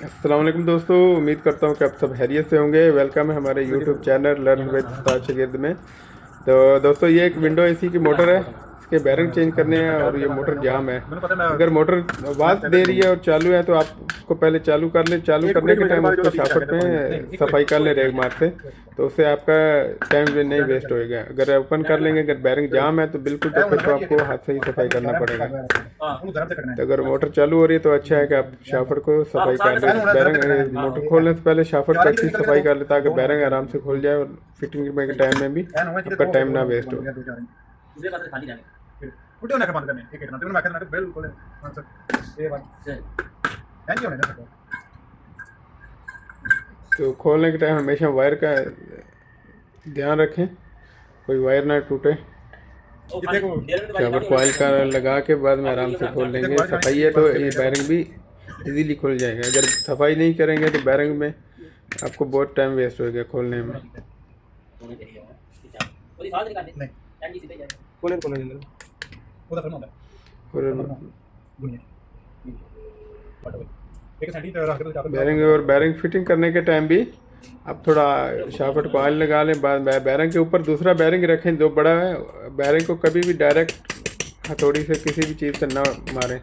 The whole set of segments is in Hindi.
अस्सलाम वालेकुम दोस्तों, उम्मीद करता हूँ कि आप सब खैरियत से होंगे। वेलकम है हमारे यूट्यूब चैनल लर्न विद उस्ताद शागिर्द में। तो दोस्तों, ये एक विंडो एसी की मोटर है, इसके बैरिंग चेंज करने हैं और ये मोटर जाम है। अगर मोटर आवाज़ दे रही है और चालू है तो आप उसको पहले चालू कर लें। चालू करने के टाइम उसको शाफट में सफाई कर लें रेग मार से, तो उससे आपका टाइम भी नहीं वेस्ट होएगा। अगर ओपन कर लेंगे, अगर बैरिंग जाम है तो बिल्कुल तो फिर तो आपको हाथ से ही सफाई करना पड़ेगा। तो अगर मोटर चालू हो रही है तो अच्छा है कि आप शाफट को सफाई कर लें। बैरिंग मोटर खोलने से पहले शाफट को अच्छी सफाई कर लें ताकि बैरिंग आराम से खुल जाए और फिटिंग के टाइम में भी आपका टाइम ना वेस्ट हो। तो खोलने के टाइम हमेशा वायर का ध्यान रखें, कोई वायर ना टूटे। शाफट को ऑयल का लगा के बाद में आराम से खोल लेंगे। सफाई है तो ये बैरिंग भी इजीली खुल जाएगा। अगर सफाई नहीं करेंगे तो बैरिंग में आपको बहुत टाइम वेस्ट होएगा खोलने में। बैरिंग और बैरिंग फिटिंग करने के टाइम भी आप थोड़ा शाफट को ऑयल लगा लें। बाद बैरिंग के ऊपर दूसरा बैरिंग रखें जो बड़ा है। बैरिंग को कभी भी डायरेक्ट हथौड़ी से किसी भी चीज़ से ना मारें,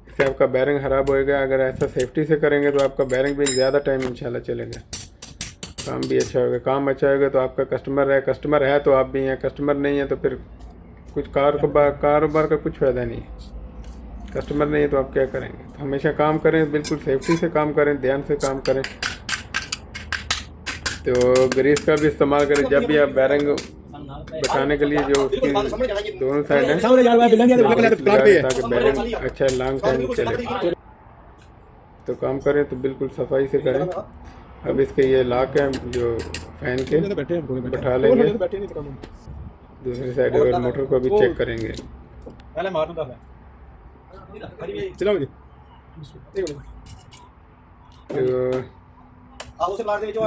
इससे आपका बैरिंग ख़राब होएगा। अगर ऐसा सेफ्टी से करेंगे तो आपका बैरिंग भी ज़्यादा टाइम इंशाल्लाह चलेगा, काम भी अच्छा होगा। काम अच्छा होगा तो आपका कस्टमर है तो आप भी हैं, कस्टमर नहीं है तो फिर कुछ कारोबार का कुछ फ़ायदा नहीं है। कस्टमर नहीं है तो आप क्या करेंगे। तो हमेशा काम करें, बिल्कुल सेफ्टी से काम करें, ध्यान से काम करें। तो ग्रीस का भी इस्तेमाल करें जब भी आप बैरिंग बैठाने के लिए, जो उसकी दोनों साइड हैं ताकि बैरिंग अच्छा लॉन्ग टाइम चले। तो काम करें तो बिल्कुल सफाई से करें। अब इसके ये लॉक हैं जो फैन के, बैठा लेंगे। दूसरी साइड और मोटर को भी चेक करेंगे। तो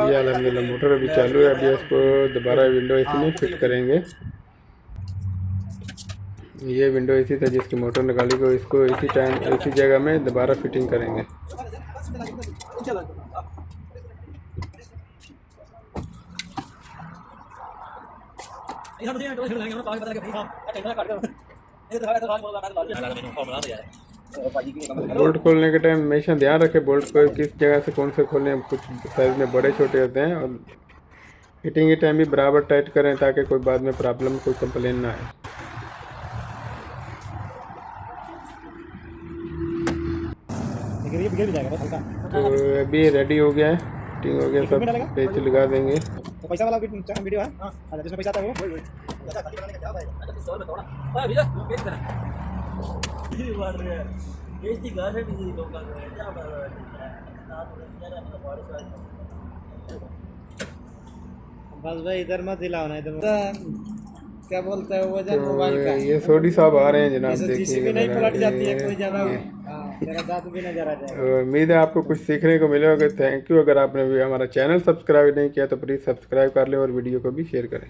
ये अलहमदिल्ला मोटर अभी चालू है। अभी इसको दोबारा विंडो एसी में फिट करेंगे। ये विंडो एसी था जिसकी मोटर निकाली गई, इसको इसी जगह में दोबारा फिटिंग करेंगे। बोल्ट खोलने के टाइम हमेशा ध्यान रखें बोल्ट को किस जगह से कौन से खोलने। कुछ साइज में बड़े छोटे होते हैं। और फिटिंग के टाइम भी बराबर टाइट करें ताकि कोई बाद में प्रॉब्लम, कोई कंप्लेन ना आए। तो अभी रेडी हो गया है, फिटिंग हो गया, सब पेच लगा देंगे। तो पैसा वाला वीडियो है। हां, जिसमें पैसा आता है वो बस भाई इधर मत हिलाओ ना, इधर क्या बोलता है वजन मोबाइल का। ये सोडी साहब आ रहे हैं जनाब, देखिए नहीं पलट जाती है कोई ज़्यादा। मेरा दांत भी नजर आ जाएगा। उम्मीद है आपको कुछ सीखने को मिलेगा। Thank you. अगर आपने भी हमारा चैनल सब्सक्राइब नहीं किया तो प्लीज़ सब्सक्राइब कर लें और वीडियो को भी शेयर करें।